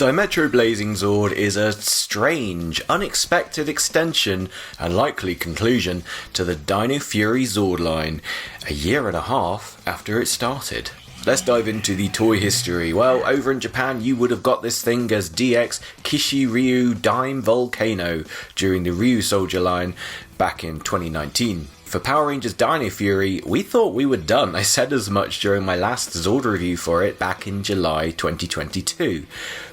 Dimetro Blaze Zord is a strange, unexpected extension and likely conclusion to the Dino Fury Zord line, a year and a half after it started. Let's dive into the toy history. Well, over in Japan you would have got this thing as DX Kishi Ryu Dime Volcano during the Ryu Soldier line back in 2019. For Power Rangers Dino Fury, we thought we were done. I said as much during my last Zord review for it back in July 2022.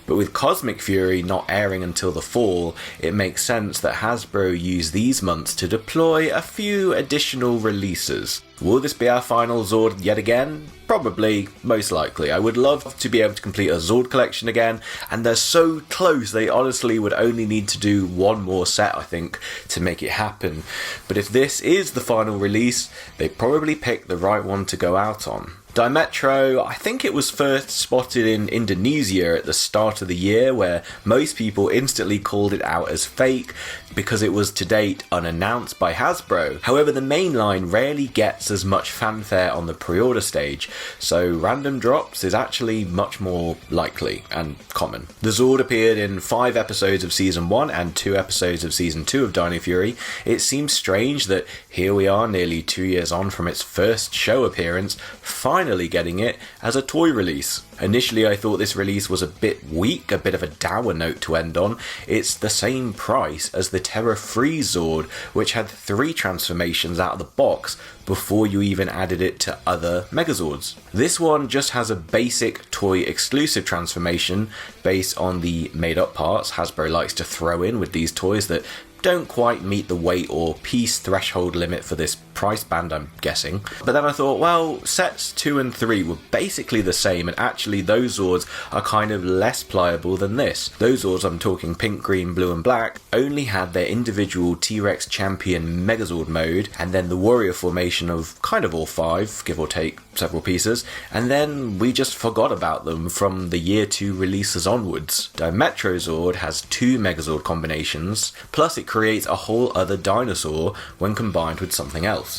But with Cosmic Fury not airing until the fall, it makes sense that Hasbro used these months to deploy a few additional releases. Will this be our final Zord yet again? Probably, most likely. I would love to be able to complete a Zord collection again, and they're so close they honestly would only need to do one more set, I think, to make it happen. But if this is the final release, they probably picked the right one to go out on. Dimetro, I think it was first spotted in Indonesia at the start of the year, where most people instantly called it out as fake because it was to date unannounced by Hasbro. However, the main line rarely gets as much fanfare on the pre-order stage, so random drops is actually much more likely and common. The Zord appeared in 5 episodes of Season 1 and 2 episodes of Season 2 of Dino Fury. It seems strange that here we are nearly 2 years on from its first show appearance, finally getting it as a toy release. Initially I thought this release was a bit weak, a bit of a dour note to end on. It's the same price as the Terra Free Zord, which had 3 transformations out of the box before you even added it to other Megazords. This one just has a basic toy exclusive transformation based on the made up parts Hasbro likes to throw in with these toys that don't quite meet the weight or piece threshold limit for this price band, I'm guessing. But then I thought, well, sets 2 and 3 were basically the same, and actually those Zords are kind of less pliable than this. Those Zords, I'm talking pink, green, blue and black, only had their individual T-Rex Champion Megazord mode, and then the warrior formation of kind of all 5, give or take several pieces, and then we just forgot about them from the year 2 releases onwards. Dimetro Zord has 2 Megazord combinations, plus it creates a whole other dinosaur when combined with something else.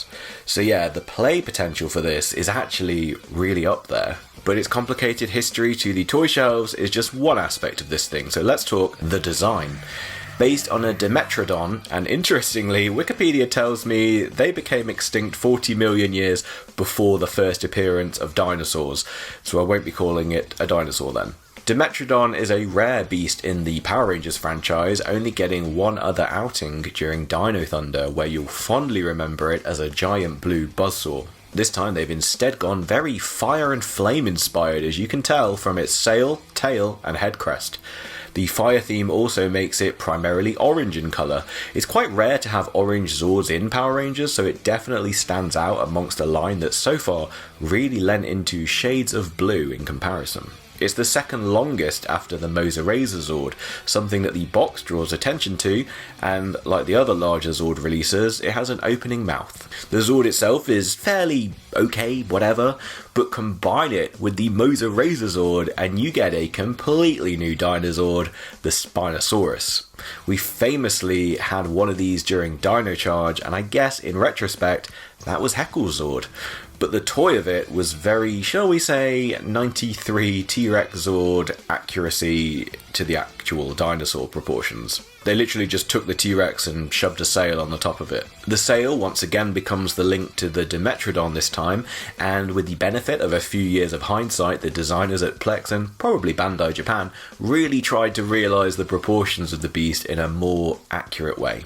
So yeah, the play potential for this is actually really up there. But its complicated history to the toy shelves is just one aspect of this thing, so let's talk the design. Based on a Dimetrodon, and interestingly, Wikipedia tells me they became extinct 40 million years before the first appearance of dinosaurs, so I won't be calling it a dinosaur then. Dimetrodon is a rare beast in the Power Rangers franchise, only getting one other outing during Dino Thunder, where you'll fondly remember it as a giant blue buzzsaw. This time they've instead gone very fire and flame inspired, as you can tell from its sail, tail and head crest. The fire theme also makes it primarily orange in colour. It's quite rare to have orange Zords in Power Rangers, so it definitely stands out amongst a line that so far really lent into shades of blue in comparison. It's the second longest after the Razor Zord, something that the box draws attention to, and like the other larger Zord releases, it has an opening mouth. The Zord itself is fairly okay, whatever, but combine it with the Razor Zord and you get a completely new Dinozord, the Spinosaurus. We famously had one of these during Dino Charge, and I guess in retrospect, that was Heckle's Zord. But the toy of it was very, shall we say, 93 T-Rex Zord accuracy to the actual dinosaur proportions. They literally just took the T-Rex and shoved a sail on the top of it. The sail once again becomes the link to the Dimetrodon this time, and with the benefit of a few years of hindsight, the designers at Plex and probably Bandai Japan really tried to realise the proportions of the beast in a more accurate way.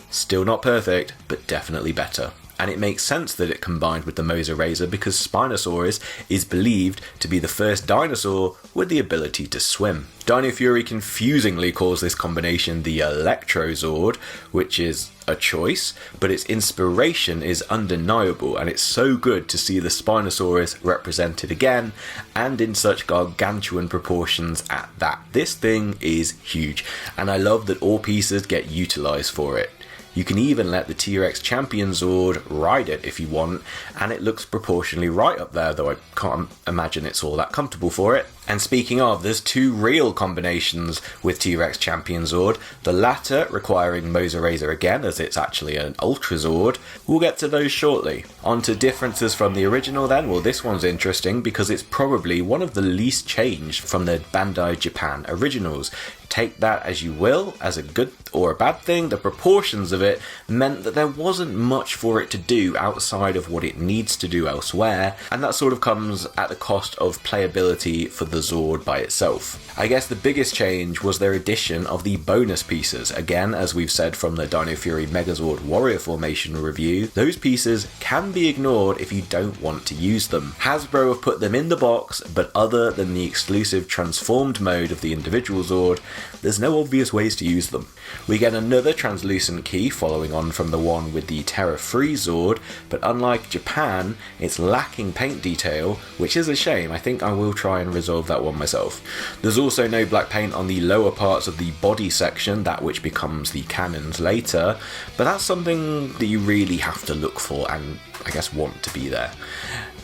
Still not perfect, but definitely better. And it makes sense that it combined with the Razor because Spinosaurus is believed to be the first dinosaur with the ability to swim. Dino Fury confusingly calls this combination the Electro Zord, which is a choice, but its inspiration is undeniable, and it's so good to see the Spinosaurus represented again, and in such gargantuan proportions at that. This thing is huge, and I love that all pieces get utilised for it. You can even let the T-Rex Champion Zord ride it if you want, and it looks proportionally right up there, though I can't imagine it's all that comfortable for it. And speaking of, there's two real combinations with T-Rex Champion Zord, the latter requiring Moser Razor again, as it's actually an Ultrazord. We'll get to those shortly. On to differences from the original then. Well, this one's interesting because it's probably one of the least changed from the Bandai Japan originals. Take that as you will, as a good or a bad thing. The proportions of it meant that there wasn't much for it to do outside of what it needs to do elsewhere, and that sort of comes at the cost of playability for the Zord by itself. I guess the biggest change was their addition of the bonus pieces. Again, as we've said from the Dino Fury Megazord Warrior Formation review, those pieces can be ignored if you don't want to use them. Hasbro have put them in the box, but other than the exclusive transformed mode of the individual Zord, there's no obvious ways to use them. We get another translucent key following on from the one with the terror-free Zord, but unlike Japan, it's lacking paint detail, which is a shame. I think I will try and resolve that one myself. There's also no black paint on the lower parts of the body section, that which becomes the cannons later, but that's something that you really have to look for and I guess want to be there.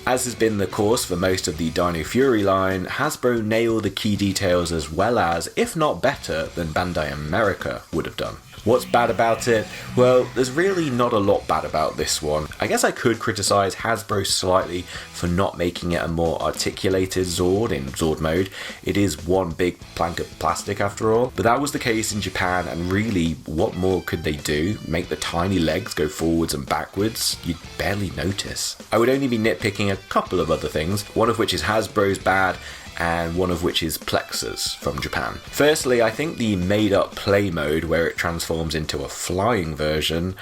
As has been the course for most of the Dino Fury line, Hasbro nailed the key details as well as, if not better, than Bandai America would have done. What's bad about it? Well, there's really not a lot bad about this one. I guess I could criticise Hasbro slightly for not making it a more articulated Zord in Zord mode. It is one big plank of plastic after all, but that was the case in Japan, and really, what more could they do? Make the tiny legs go forwards and backwards? You'd barely notice. I would only be nitpicking a couple of other things, one of which is Hasbro's bad, and one of which is Plexus from Japan. Firstly, I think the made-up play mode where it transforms into a flying version,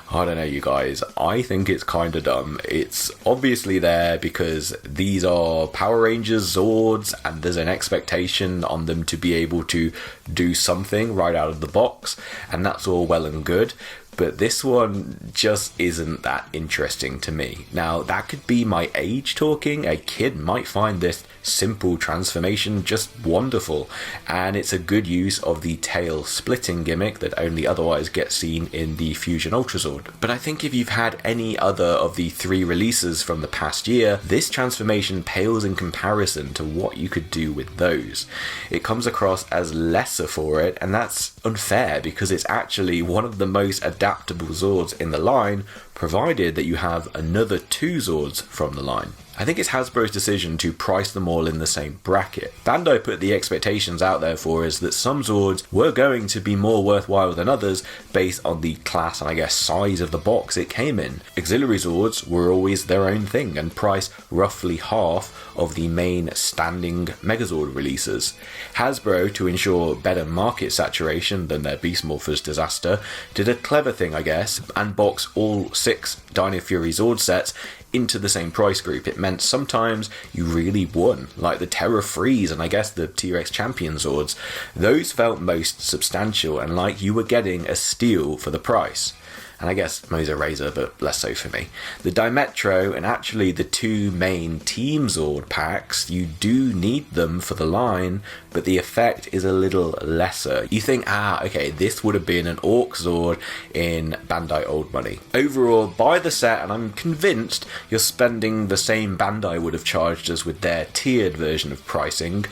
I don't know you guys, I think it's kinda dumb. It's obviously there because these are Power Rangers Zords and there's an expectation on them to be able to do something right out of the box, and that's all well and good. But this one just isn't that interesting to me. Now, that could be my age talking. A kid might find this simple transformation just wonderful, and it's a good use of the tail splitting gimmick that only otherwise gets seen in the Fusion Ultrazord. But I think if you've had any other of the 3 releases from the past year, this transformation pales in comparison to what you could do with those. It comes across as lesser for it, and that's unfair because it's actually one of the most adaptable Zords in the line, provided that you have another 2 Zords from the line. I think it's Hasbro's decision to price them all in the same bracket. Bandai put the expectations out there for us that some Zords were going to be more worthwhile than others based on the class and I guess size of the box it came in. Auxiliary Zords were always their own thing and priced roughly half of the main standing Megazord releases. Hasbro, to ensure better market saturation than their Beast Morphers disaster, did a clever thing I guess and box all 6 Dino Fury Zord sets into the same price group. It meant sometimes you really won, like the Terror Freeze and I guess the T-Rex Champion Zords. Those felt most substantial and like you were getting a steal for the price. And I guess Moser Razor, but less so for me. The Dimetro and actually the 2 main Team Zord packs, you do need them for the line, but the effect is a little lesser. You think, okay, this would have been an Orc Zord in Bandai old money. Overall, buy the set and I'm convinced you're spending the same Bandai would have charged us with their tiered version of pricing.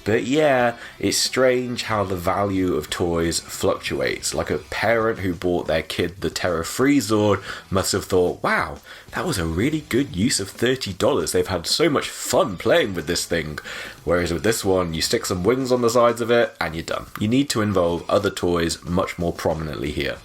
But yeah, it's strange how the value of toys fluctuates. Like a parent who bought their kid the Terror-Free Zord must have thought, wow, that was a really good use of $30. They've had so much fun playing with this thing. Whereas with this one, you stick some wings on the sides of it and you're done. You need to involve other toys much more prominently here.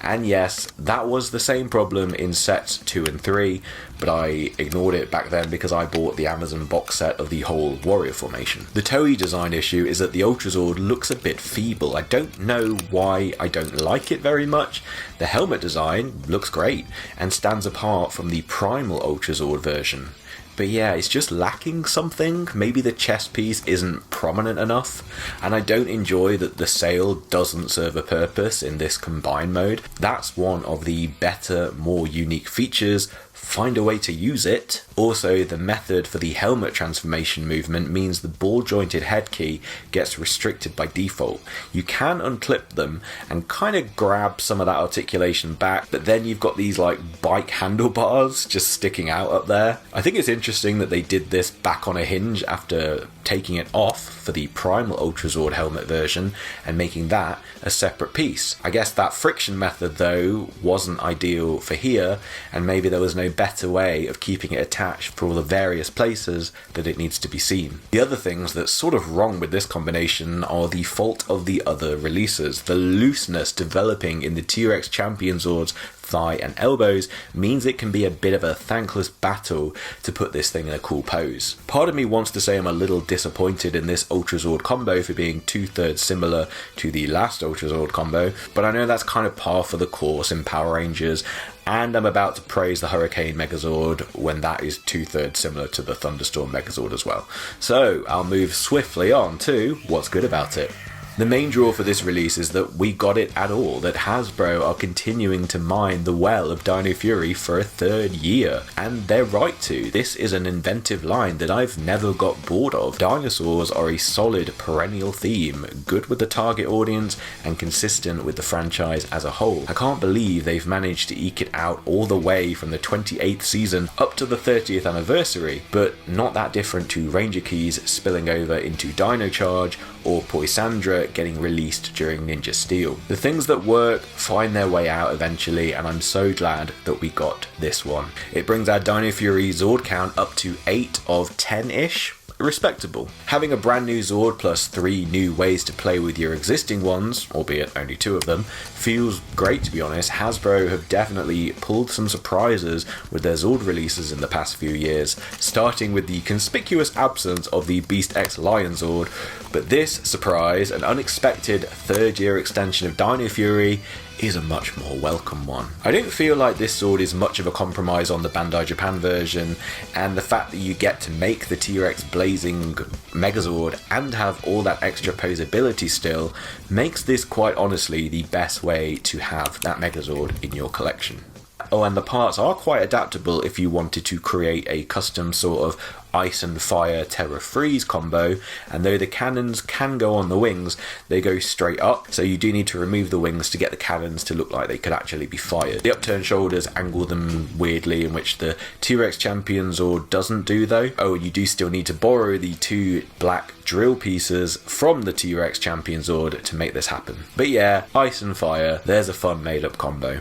And yes, that was the same problem in sets 2 and 3, but I ignored it back then because I bought the Amazon box set of the whole Warrior Formation. The Toei design issue is that the Ultrazord looks a bit feeble. I don't know why I don't like it very much. The helmet design looks great and stands apart from the primal Ultrazord version. But yeah, it's just lacking something. Maybe the chest piece isn't prominent enough, and I don't enjoy that the sail doesn't serve a purpose in this combined mode. That's one of the better, more unique features find a way to use it. Also, the method for the helmet transformation movement means the ball-jointed head key gets restricted by default. You can unclip them and kind of grab some of that articulation back, but then you've got these like bike handlebars just sticking out up there. I think it's interesting that they did this back on a hinge after taking it off for the Primal Ultrazord helmet version and making that a separate piece. I guess that friction method though wasn't ideal for here, and maybe there was no better way of keeping it attached for all the various places that it needs to be seen. The other things that's sort of wrong with this combination are the fault of the other releases. The looseness developing in the T-Rex Champion Zord's thigh and elbows means it can be a bit of a thankless battle to put this thing in a cool pose. Part of me wants to say I'm a little disappointed in this Ultrazord combo for being 2/3 similar to the last Ultrazord combo, but I know that's kind of par for the course in Power Rangers, and I'm about to praise the Hurricane Megazord when that is 2/3 similar to the Thunderstorm Megazord as well. So I'll move swiftly on to what's good about it. The main draw for this release is that we got it at all, that Hasbro are continuing to mine the well of Dino Fury for a third year, and they're right to. This is an inventive line that I've never got bored of. Dinosaurs are a solid perennial theme, good with the target audience and consistent with the franchise as a whole. I can't believe they've managed to eke it out all the way from the 28th season up to the 30th anniversary, but not that different to Ranger Keys spilling over into Dino Charge or Poisandra getting released during Ninja Steel. The things that work find their way out eventually, and I'm so glad that we got this one. It brings our Dino Fury Zord count up to 8 of 10-ish. Respectable. Having a brand new Zord plus 3 new ways to play with your existing ones, albeit only 2 of them, feels great to be honest. Hasbro have definitely pulled some surprises with their Zord releases in the past few years, starting with the conspicuous absence of the Beast X Lion Zord, but this surprise, an unexpected 3rd year extension of Dino Fury, is a much more welcome one. I don't feel like this Zord is much of a compromise on the Bandai Japan version, and the fact that you get to make the T-Rex blazing Megazord and have all that extra posability still makes this quite honestly the best way to have that Megazord in your collection. Oh, and the parts are quite adaptable if you wanted to create a custom sort of ice and fire terror freeze combo, and though the cannons can go on the wings, they go straight up, so you do need to remove the wings to get the cannons to look like they could actually be fired. The upturned shoulders angle them weirdly, in which the T-Rex Champion Zord doesn't do though. Oh, and you do still need to borrow the 2 black drill pieces from the T-Rex Champion Zord to make this happen. But yeah, ice and fire, there's a fun made up combo.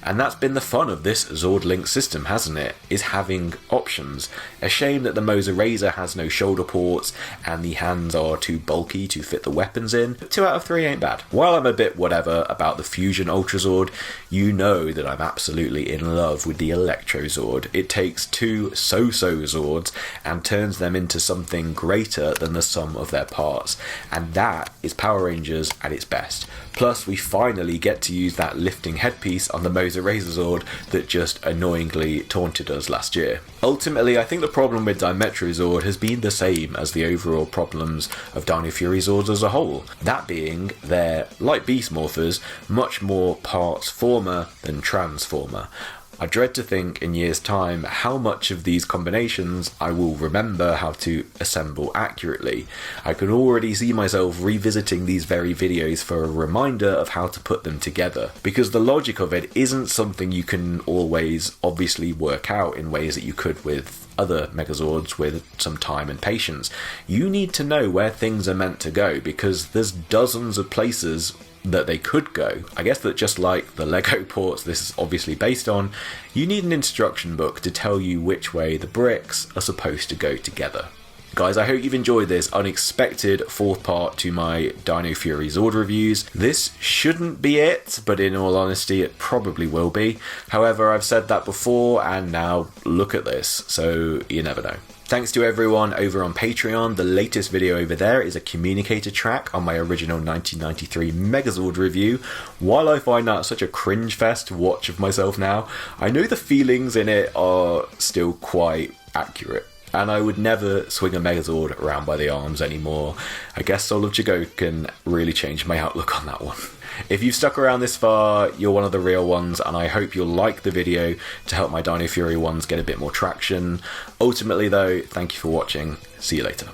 And that's been the fun of this Zord Link system, hasn't it? Is having options. A shame that the Moser Razor has no shoulder ports and the hands are too bulky to fit the weapons in, but 2 out of 3 ain't bad. While I'm a bit whatever about the Fusion Ultrazord, you know that I'm absolutely in love with the Electro Zord. It takes 2 so-so Zords and turns them into something greater than the sum of their parts, and that is Power Rangers at its best. Plus, we finally get to use that lifting headpiece on the Moser Razor Zord that just annoyingly taunted us last year. Ultimately, I think the problem with Dimetro Zord has been the same as the overall problems of Dino Fury Zords as a whole. That being, they're, like Beast Morphers, much more parts former than transformer. I dread to think in years' time how much of these combinations I will remember how to assemble accurately. I can already see myself revisiting these very videos for a reminder of how to put them together, because the logic of it isn't something you can always obviously work out in ways that you could with other Megazords with some time and patience. You need to know where things are meant to go, because there's dozens of places that they could go. I guess that just like the Lego ports this is obviously based on, you need an instruction book to tell you which way the bricks are supposed to go together. Guys, I hope you've enjoyed this unexpected 4th part to my Dino Fury Zord reviews. This shouldn't be it, but in all honesty it probably will be. However, I've said that before and now look at this, so you never know. Thanks to everyone over on Patreon. The latest video over there is a Communicator Track on my original 1993 Megazord review. While I find that such a cringe fest to watch of myself now, I know the feelings in it are still quite accurate. And I would never swing a Megazord around by the arms anymore. I guess Soul of Chigoku can really change my outlook on that one. If you've stuck around this far, you're one of the real ones, and I hope you'll like the video to help my Dino Fury ones get a bit more traction. Ultimately though, thank you for watching. See you later.